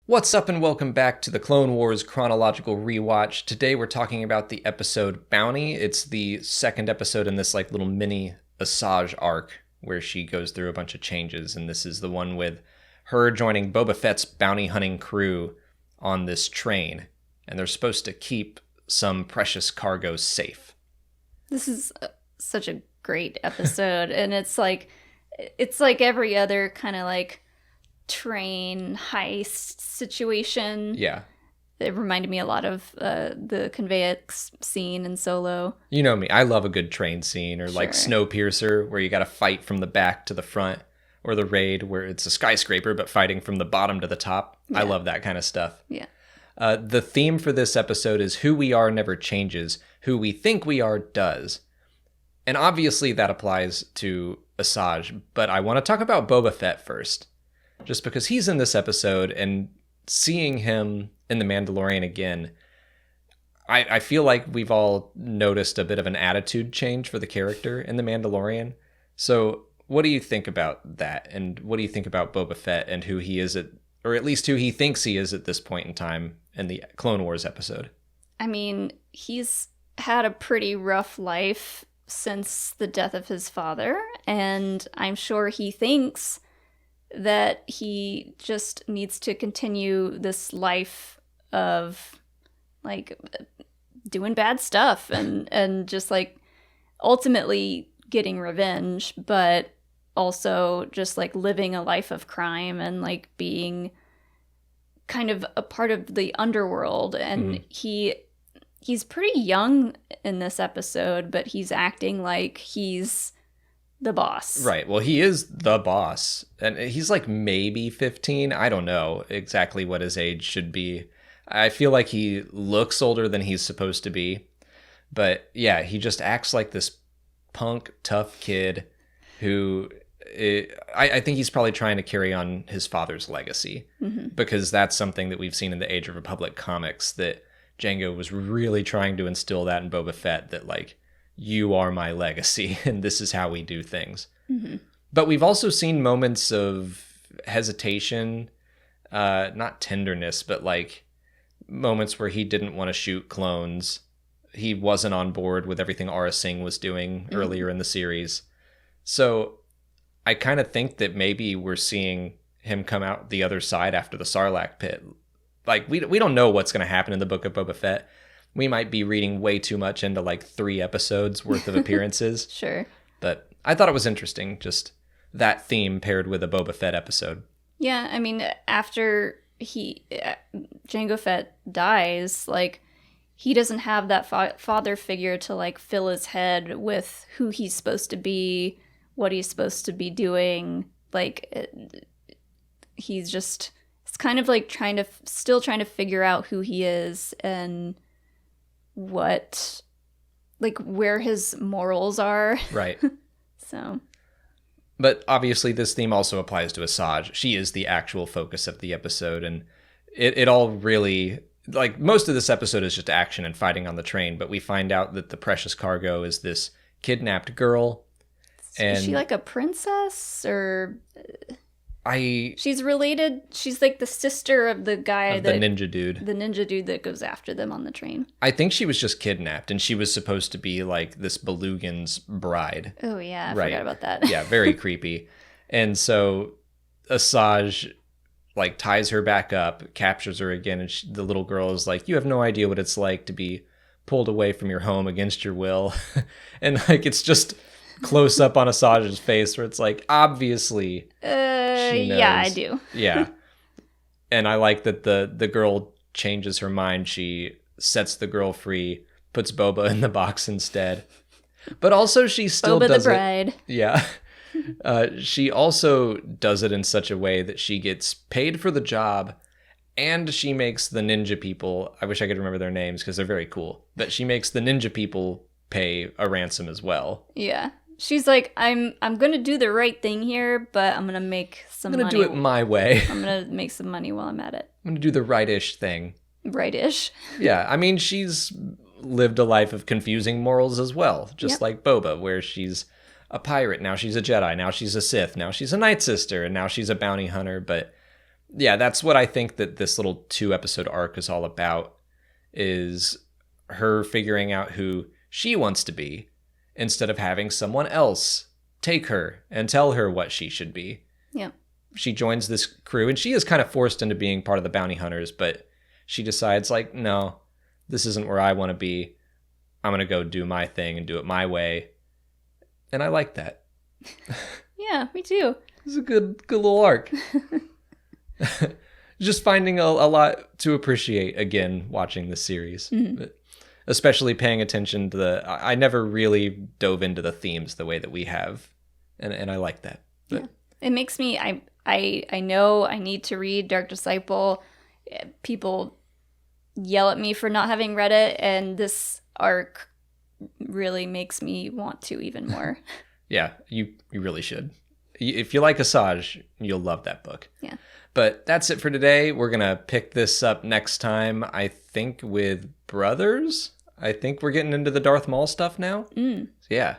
What's up and welcome back to the Clone Wars Chronological Rewatch. Today we're talking about the episode Bounty. It's the second episode in this little mini Asajj arc where she goes through a bunch of changes, and this is the one with her joining Boba Fett's bounty hunting crew on this train, and they're supposed to keep some precious cargo safe. This is such a great episode, and it's like every other kind of train heist situation. Yeah. It reminded me a lot of the conveyance scene in Solo. You know me, I love a good train scene, or like Sure. Snowpiercer, where you gotta fight from the back to the front, or The Raid, where it's a skyscraper, but fighting from the bottom to the top. Yeah. I love that kind of stuff. Yeah. The theme for this episode is who we are never changes, who we think we are does. And obviously that applies to Asajj, but I want to talk about Boba Fett first. Just because he's in this episode, and seeing him in The Mandalorian again, I feel like we've all noticed a bit of an attitude change for the character in The Mandalorian. So what do you think about that? And what do you think about Boba Fett and who he is or at least who he thinks he is at this point in time in the Clone Wars episode? I mean, he's had a pretty rough life since the death of his father, and I'm sure he thinks that he just needs to continue this life of doing bad stuff and just ultimately getting revenge, but also just living a life of crime and being kind of a part of the underworld. And he's pretty young in this episode, but he's acting like he's the boss. Right. Well, he is the boss. And he's maybe 15. I don't know exactly what his age should be. I feel like he looks older than he's supposed to be. But yeah, he just acts like this punk, tough kid who... I think he's probably trying to carry on his father's legacy. Mm-hmm. Because that's something that we've seen in the Age of Republic comics, that Jango was really trying to instill that in Boba Fett, that you are my legacy, and this is how we do things. Mm-hmm. But we've also seen moments of hesitation, not tenderness, but moments where he didn't want to shoot clones. He wasn't on board with everything Aurra Sing was doing earlier in the series. So I kind of think that maybe we're seeing him come out the other side after the Sarlacc pit. We don't know what's going to happen in the Book of Boba Fett. We might be reading way too much into 3 episodes worth of appearances. Sure. But I thought it was interesting, just that theme paired with a Boba Fett episode. Yeah, I mean, after Jango Fett dies, he doesn't have that father figure to fill his head with who he's supposed to be, what he's supposed to be doing. He's just, it's kind of still trying to figure out who he is and what, where his morals are. Right. So. But obviously this theme also applies to Asajj. She is the actual focus of the episode, and it all really, most of this episode is just action and fighting on the train, but we find out that the precious cargo is this kidnapped girl. And is she a princess, or... She's related. She's the sister of the guy the ninja dude. The ninja dude that goes after them on the train. I think she was just kidnapped, and she was supposed to be this Belugan's bride. Oh yeah, I right. forgot about that. Yeah, very creepy. And so Asajj ties her back up, captures her again, and the little girl is you have no idea what it's like to be pulled away from your home against your will. And it's just close up on Asajj's face where it's obviously she knows. Yeah, I do. Yeah. And I like that the girl changes her mind. She sets the girl free, puts Boba in the box instead. But also she still Boba does the bride. Yeah. She also does it in such a way that she gets paid for the job, and she makes the ninja people, I wish I could remember their names because they're very cool, but she makes the ninja people pay a ransom as well. Yeah. She's I'm gonna do the right thing here, but I'm gonna make some money. I'm gonna do it my way. I'm gonna make some money while I'm at it. I'm gonna do the right-ish thing. Right-ish. Yeah, I mean, she's lived a life of confusing morals as well, just like Boba, where she's a pirate, now she's a Jedi, now she's a Sith, now she's a Night Sister, and now she's a bounty hunter. But yeah, that's what I think that this little 2-episode arc is all about, is her figuring out who she wants to be instead of having someone else take her and tell her what she should be. Yeah. She joins this crew, and she is kind of forced into being part of the bounty hunters, but she decides, like, no, this isn't where I want to be. I'm going to go do my thing and do it my way. And I like that. Yeah, me too. It's a good little arc. Just finding a lot to appreciate again watching this series. Mm-hmm. Especially paying attention to I never really dove into the themes the way that we have. And I like that. But, yeah. It makes me, I know I need to read Dark Disciple. People yell at me for not having read it, and this arc really makes me want to even more. Yeah, you really should. If you like Asajj, you'll love that book. Yeah. But that's it for today. We're going to pick this up next time, I think, with Brothers. I think we're getting into the Darth Maul stuff now. So yeah.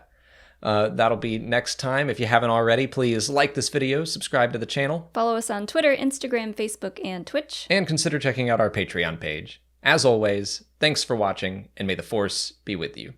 That'll be next time. If you haven't already, please like this video, subscribe to the channel. Follow us on Twitter, Instagram, Facebook, and Twitch. And consider checking out our Patreon page. As always, thanks for watching, and may the Force be with you.